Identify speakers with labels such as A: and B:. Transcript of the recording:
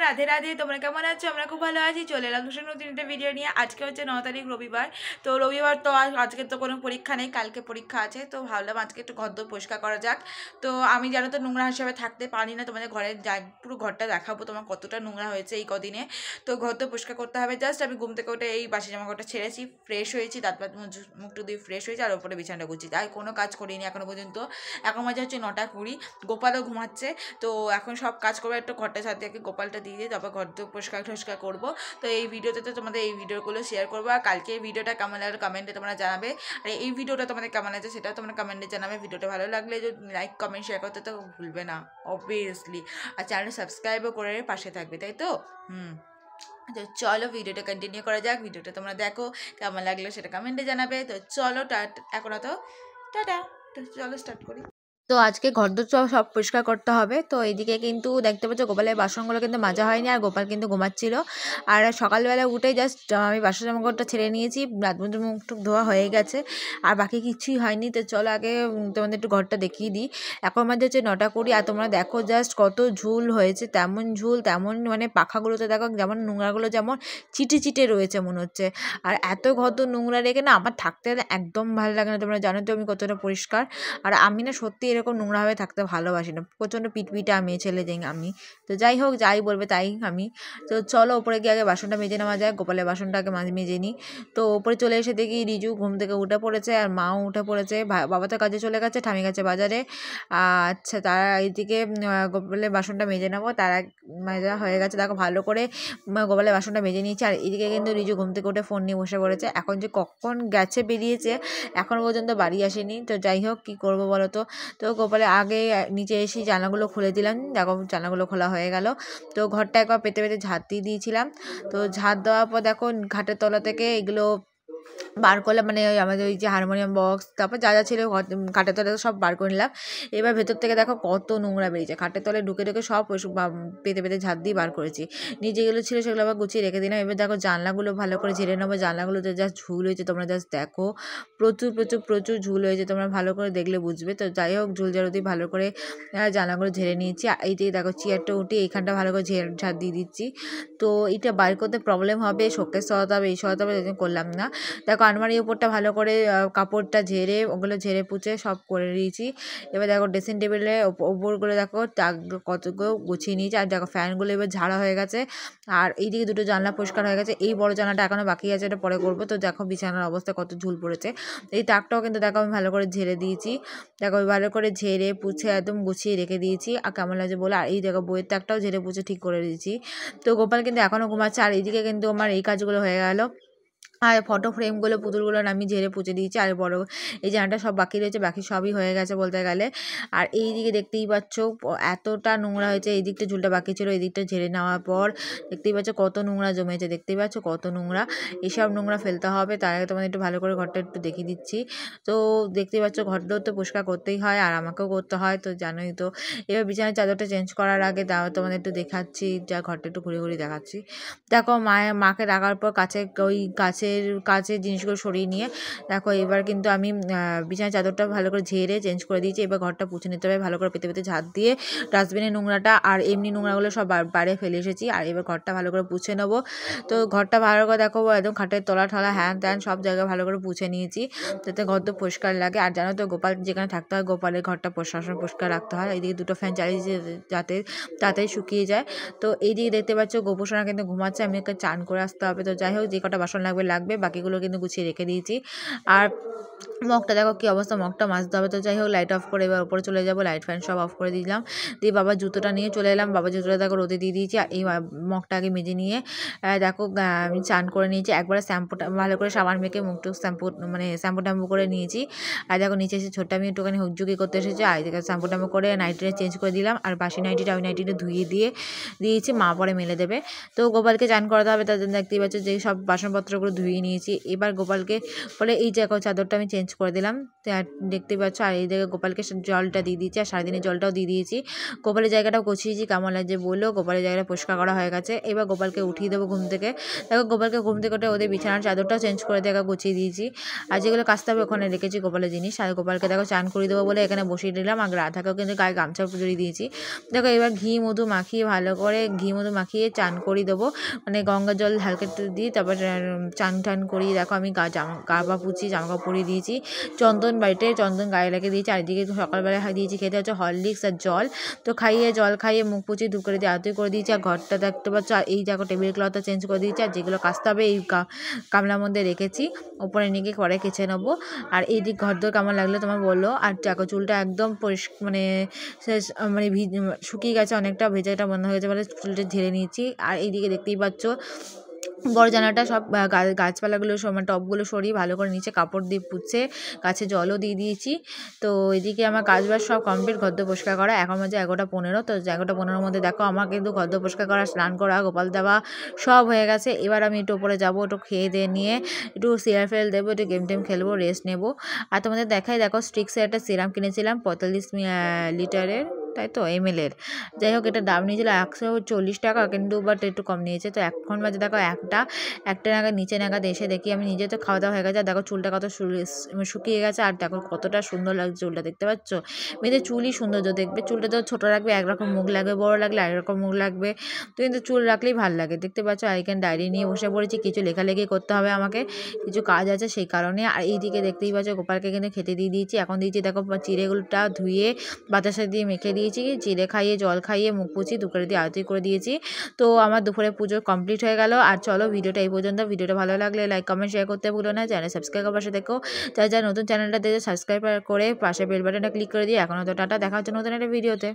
A: রাধে রাধে। তোমরা কেমন আছো? আমরা খুব ভালো আছি। চলে এলাম নতুন একটা ভিডিও নিয়ে। আজকে হচ্ছে 9 তারিখ রবিবার। তো রবিবার তো আজকে তো কোনো পরীক্ষা নেই, কালকে পরীক্ষা আছে। তো ভাবলাম আজকে একটু ঘর দোর পরিষ্কার করা যাক। তো আমি জানো তো নোংরা হিসাবে থাকতে পারি না, তোমাদের ঘরে যাই পুরো ঘরটা দেখাবো তোমার কতটা নোংরা হয়েছে এই কদিনে। তো ঘর দোর পরিষ্কার করতে হবে। জাস্ট আমি ঘুম থেকে উঠে এই বাসি জামা কাপড়টা ছেড়েছি, ফ্রেশ হয়েছি, দাঁত মুখটু দিয়ে ফ্রেশ হয়েছি, আর ওপরে বিছানাটা গুছিয়েছি। আর কোনো কাজ করিনি এখনো পর্যন্ত। এখন মাঝে হচ্ছে 9টা 20, গোপালও ঘুমাচ্ছে। তো এখন সব কাজ করবো, একটু ঘরটা ছাদ থেকে গোপালটা দিয়ে দিয়ে তারপর ঘর তো পরিষ্কার টরিষ্কার করবো। তো এই ভিডিওতে তো তোমাদের এই ভিডিওগুলো শেয়ার করবো। আর কালকে এই ভিডিওটা কেমন লাগলো কমেন্টে তোমরা জানাবে। আর এই ভিডিওটা তোমাদের কেমন লাগছে সেটাও তোমরা কমেন্টে জানাবে। ভিডিওটা ভালো লাগলে যে লাইক কমেন্ট শেয়ার করতে তো ভুলবে না অবভিয়াসলি। আর চ্যানেল সাবস্ক্রাইবও করে পাশে থাকবে, তাই তো? তো চলো ভিডিওটা কন্টিনিউ করা যাক। ভিডিওটা তোমরা দেখো, কেমন লাগলো সেটা কমেন্টে জানাবে। তো চলো এখন তো টাটা। তো চলো স্টার্ট করি। তো আজকে ঘরদোর সব পরিষ্কার করতে হবে। তো এইদিকে কিন্তু দেখতে পাচ্ছ গোপালের বাসনগুলো কিন্তু মাজা হয়নি, আর গোপাল কিন্তু ঘুমাচ্ছিল। আর সকালবেলা উঠেই জাস্ট আমি বাসন জামাকাপড়টা ছেড়ে নিয়েছি, মুখ টুক ধোয়া হয়ে গেছে, আর বাকি কিছুই হয়নি। তো চলো আগে তোমাদের একটু ঘরটা দেখিয়ে দিই। এখন মাঝে হচ্ছে 9টা 20, আর তোমরা দেখো জাস্ট কত ঝুল হয়েছে, তেমন ঝুল তেমন মানে পাখাগুলোতে দেখো যেমন নোংরাগুলো যেমন চিটে চিটে রয়েছে মনে হচ্ছে। আর এত ঘর তো নোংরা রেখে না আমার থাকতে একদম ভালো লাগে না। তোমরা জানো তো আমি কতটা পরিষ্কার, আর আমি না সত্যি এরকম নোংরাভাবে থাকতে ভালোবাসি না। প্রচণ্ড পিটপিটা মেয়ে ছেলে যাই আমি। তো যাই হোক, যাই বলবে তাই আমি। তো চলো ওপরে গিয়ে আগে বাসনটা মেজে নেওয়া যায়। গোপালের বাসনটা আগে মেজে নিই। তো ওপরে চলে এসে দেখি রিজু ঘুম থেকে উঠে পড়েছে, আর মাও উঠে পড়েছে। বাবা তো কাজে চলে গেছে, ঠামি গেছে বাজারে। আচ্ছা, তারা এইদিকে গোপালের বাসনটা মেজে নেবো। তারা মেজা হয়ে গেছে, দেখো ভালো করে গোপালের বাসনটা মেজে নিয়েছি। আর এদিকে কিন্তু রিজু ঘুম থেকে উঠে ফোন নিয়ে বসে পড়েছে। এখন যে কখন গেছে বেরিয়েছে, এখনও পর্যন্ত বাড়ি আসেনি। তো যাই হোক, কী করবো বলো তো। তো গোপালে আগে নিচে এসে জানালাগুলো খুলে দিলাম, দেখো জানালাগুলো খোলা হয়ে গেল। তো ঘরটা একবার পেতে পেতে ঝাঁট দিয়ে দিয়েছিলাম। তো ঝাঁট দেওয়ার পর দেখো ঘাটের তলা থেকে এগুলো বার করলাম, মানে আমাদের ওই যে হারমোনিয়াম বক্স, তারপর যা যা ছিল খাটের তলে সব বার করে নিলাম। এবার ভেতর থেকে দেখো কত নোংরা বেরিয়েছে, খাটের তলে ঢুকে ঢুকে সব পেতে পেতে ঝাঁট দিয়ে বার করেছি। নিচে যেগুলো ছিল সেগুলো আবার গুছিয়ে রেখে দিলাম। এবার দেখো জানলাগুলো ভালো করে ঝেড়ে নেবো। জানলাগুলোতে জাস্ট ঝুল হয়েছে, তোমরা জাস্ট দেখো প্রচুর প্রচুর প্রচুর ঝুল হয়েছে, তোমরা ভালো করে দেখলে বুঝবে। তো যাই হোক, ঝুল ঝাড়ু দিয়ে ভালো করে জানলাগুলো ঝেড়ে নিয়েছি। এই দিকে দেখো চেয়ারটা উঠে এইখানটা ভালো করে ঝাড় দিয়ে দিচ্ছি। তো এটা বাইর করতে প্রবলেম হবে, শোকেস সরাতে হবে, এই সরাতে হবে, করলাম না। দেখো আলমারির উপরটা ভালো করে কাপড়টা ঝেড়ে ওগুলো ঝেড়ে পুছে সব করে দিয়েছি। এবার দেখো ড্রেসিং টেবিলে ওপরগুলো দেখো কতগুলো গুছিয়ে নিয়েছি। আর দেখো ফ্যানগুলো এবার ঝাড়া হয়ে গেছে। আর এইদিকে দুটো জানলা পরিষ্কার হয়ে গেছে। এই বড় জানলাটা এখনও বাকি আছে, এটা পরে করবো। তো দেখো বিছানার অবস্থা কত ঝুল পড়েছে। এই তাকটাও কিন্তু দেখো আমি ভালো করে ঝেড়ে দিয়েছি। দেখো ভালো করে ঝেড়ে পুছে একদম গুছিয়ে রেখে দিয়েছি। আর কেমন লাগছে বলে। আর এই দেখো বইয়ের তাকটাও ঝেড়ে পুছে ঠিক করে দিয়েছি। তো গোপাল কিন্তু এখনও ঘুমাচ্ছে। আর এইদিকে কিন্তু আমার এই কাজগুলো হয়ে গেল। আর ফটো ফ্রেমগুলো পুতুলগুলো আমি ঝেড়ে পুছে দিয়েছি। আর বড় এই জানাটা সব বাকি রয়েছে, বাকি সবই হয়ে গেছে বলতে গেলে। আর এই দিকে দেখতেই পাচ্ছ এতটা নোংরা হয়েছে। এই দিকটা ঝুলটা বাকি ছিল, এই দিকটা ঝেড়ে নেওয়ার পর দেখতেই পাচ্ছ কত নোংরা জমেছে, দেখতেই পাচ্ছ কত নোংরা। এসব নোংরা ফেলতে হবে। তার আগে তোমাদের একটু ভালো করে ঘরটা একটু দেখিয়ে দিচ্ছি। তো দেখতেই পাচ্ছ ঘরটাও তো পরিষ্কার করতেই হয়, আর আমাকেও করতে হয়, তো জানোই তো। এবার বিছানার চাদরটা চেঞ্জ করার আগে তোমাদের একটু দেখাচ্ছি, যা ঘরটা একটু ঘুরে ঘুরে দেখাচ্ছি। দেখো মাকে রাখার পর ওই কাছের জিনিসগুলো সরিয়ে নিয়ে দেখো এবার কিন্তু আমি বিছানার চাদরটা ভালো করে ঝেড়ে চেঞ্জ করে দিয়েছি। এবার ঘরটা পুছে নিতে হবে ভালো করে, পেতে পেতে ঝাঁট দিয়ে ডাস্টবিনের নোংরাটা আর এমনি নোংরাগুলো সব বাইরে ফেলে এসেছি। আর এবার ঘরটা ভালো করে পুছে নেবো। তো ঘরটা ভালো করে দেখো একদম খাটের তলা ঠলা হ্যান ত্যান সব জায়গায় ভালো করে পুছে নিয়েছি, যাতে ঘর তো পরিষ্কার লাগে। আর জানো তো গোপাল যেখানে থাকতে হয়, গোপালের ঘরটা সবসময় পরিষ্কার রাখতে হয়। এইদিকে দুটো ফ্যান চালিয়েছি যাতে তাড়াতাড়ি শুকিয়ে যায়। তো এইদিকে দেখতে পাচ্ছ গোপোষণা কিন্তু ঘুমাচ্ছে, আমি ওকে চান করে আসতে হবে। তো যাই হোক, যে কটা বাসন লাগবে, বাকিগুলো কিন্তু গুছিয়ে রেখে দিয়েছি। আর মগটা দেখো কী অবস্থা, মগটা মাজতে হবে। তো যাই হোক, লাইট অফ করে এবার উপরে চলে যাবো, লাইট ফ্যান সব অফ করে দিলাম। দিয়ে বাবার জুতোটা নিয়ে চলে এলাম, বাবার জুতোটা দেখো রোদে দিয়ে দিয়েছি। আর এই মগটা আগে মেজে নিয়ে দেখো আমি চান করে নিয়েছি। একবারে শ্যাম্পুটা ভালো করে সাবান মেখে মুখটুক শ্যাম্পু ট্যাম্পু করে নিয়েছি। আর দেখো নিচে এসে ছোট্ট আমি একটুখানি হুকঝুকি করতে এসেছি। আর এদিকে শ্যাম্পু ট্যাম্পু করে নাইটিটা চেঞ্জ করে দিলাম। আর বাসি নাইটিটা ওই নাইটিটা ধুয়ে দিয়েছি, মা পরে মেলে দেবে। তো গোপালকে চান করাতে হবে, তার জন্য দেখতেই পাচ্ছ যে সব বাসনপত্রগুলো ধুয়ে
B: ধুয়ে নিয়েছি। এবার গোপালকে বলে এই যে চাদরটা আমি চেঞ্জ করে দিলাম, দেখতে পাচ্ছ। আর এই জায়গায় গোপালকে জলটা দিয়ে দিয়েছি, আর সারাদিনের জলটাও দিয়ে দিয়েছি। গোপালের জায়গাটাও গুছিয়েছি, কেমন লাগছে বললো। গোপালের জায়গাটা পরিষ্কার করা হয়ে গেছে। এবার গোপালকে উঠিয়ে দেবো ঘুম থেকে। দেখো গোপালকে ঘুম থেকে উঠে ওদের বিছানার চাদরটাও চেঞ্জ করে দেখো গুছিয়ে দিয়েছি। আর যেগুলো কাচতে হবে ওখানে রেখেছি গোপালের জিনিস। আর গোপালকে দেখো চান করে দেবো বলে এখানে বসিয়ে দিলাম। আর রাধাকেও কিন্তু গায়ে গামছা জড়িয়ে দিয়েছি। দেখো এবার ঘি মধু মাখিয়ে ভালো করে চান করিয়ে দেবো, মানে গঙ্গা জল হালকা দিয়ে তারপর চান টান করিয়ে দেখো আমি গা পা পুছি, জামা কাপড় পরিয়ে দিয়েছি। চন্দন বাড়িতে চন্দন গায়ে লাগিয়ে দিয়েছি। আর এদিকে সকালবেলা দিয়েছি খেতে হচ্ছে হরলিক্স আর জল। তো জল খাইয়ে মুখ পুছি ধূপ করে দিয়ে আরতি করে দিয়েছি। আর ঘরটা দেখতে পাচ্ছ। আর এই দেখো টেবিল ক্লথটা চেঞ্জ করে দিয়েছি। আর যেগুলো কাচতে হবে এই গামলার মধ্যে রেখেছি, উপরে নিয়ে গিয়ে পরে কেচে নেবো। আর এই দিক ঘর দোর কেমন লাগলো তোমার বললো। আর দেখো চুলটা একদম মানে শুকিয়ে গেছে অনেকটা, ভেজাটা বন্ধ হয়ে গেছে বলে চুলটা ঝেড়ে নিয়েছি। আর এইদিকে দেখতেই পাচ্ছ বড় জানাটা সব গাছপালাগুলো মানে টবগুলো সরিয়ে ভালো করে নিচে কাপড় দিয়ে পুছে গাছে জলও দিয়ে দিয়েছি। তো এদিকে আমার কাজবাজ সব কমপ্লিট, ঘর পরিষ্কার করা। এখন বাজে 11:15। তো 11:15 মধ্যে দেখো আমার কিন্তু ঘর পরিষ্কার করা, স্নান করা, গোপাল দেওয়া সব হয়ে গেছে। এবার আমি একটু উপরে যাবো, একটু খেয়ে দিয়ে নিয়ে একটু সিরিয়াল ফেল দেবো, একটু গেম টেম খেলবো, রেস্ট নেবো। আর তোমাদের দেখাই দেখো স্ট্রিক্সের একটা সিরাম কিনেছিলাম 45 লিটারের, তাই তো ml। যাই হোক এটা দাম নিয়েছিল 140 টাকা, কিন্তু বাট একটু কম নিয়েছে। তো এখন বাজে দেখো একটা নাগাদ নিচে নাগাদ এসে দেখি আমি নিজে তো খাওয়া দাওয়া হয়ে গেছে। আর দেখো চুলটা কত শুকিয়ে গেছে। আর দেখো কতটা সুন্দর লাগছে চুলটা, দেখতে পাচ্ছ। মেয়েদের চুলই সৌন্দর্য দেখবে। চুলটা তো ছোটো রাখবে একরকম মুখ লাগবে, বড়ো লাগলে একরকম মুখ লাগবে। তো কিন্তু চুল রাখলেই ভালো লাগে, দেখতে পাচ্ছ। আর এখানে ডায়েরি নিয়ে বসে পড়েছি, কিছু লেখালেখি করতে হবে আমাকে, কিছু কাজ আছে সেই কারণে। আর এইদিকে দেখতেই পাচ্ছ গোপালকে কিন্তু খেতে দিয়ে দিয়েছি। এখন দিয়েছি দেখো চিড়েগুলোটা ধুয়ে বাতাসা দিয়ে মেখে দিয়েছি, চিড়ে খাইয়ে জল খাইয়ে মুখ পুছি দুপুরে দিয়ে আরতি করে দিয়েছি। তো আমার দুপুরে পুজো কমপ্লিট হয়ে গেল। আর চলো ভিডিওটা এই পর্যন্ত। ভিডিওটা ভালো লাগলে লাইক কমেন্ট শেয়ার করতে ভুলো না। চ্যানেল সাবস্ক্রাইব করার পাশে দেখো, যারা নতুন চ্যানেলটা দেখে সাবস্ক্রাইব করে পাশে বেল বাটনটা ক্লিক করে দিয়ে। এখন তো টাটা, দেখা হচ্ছে নতুন একটা ভিডিওতে।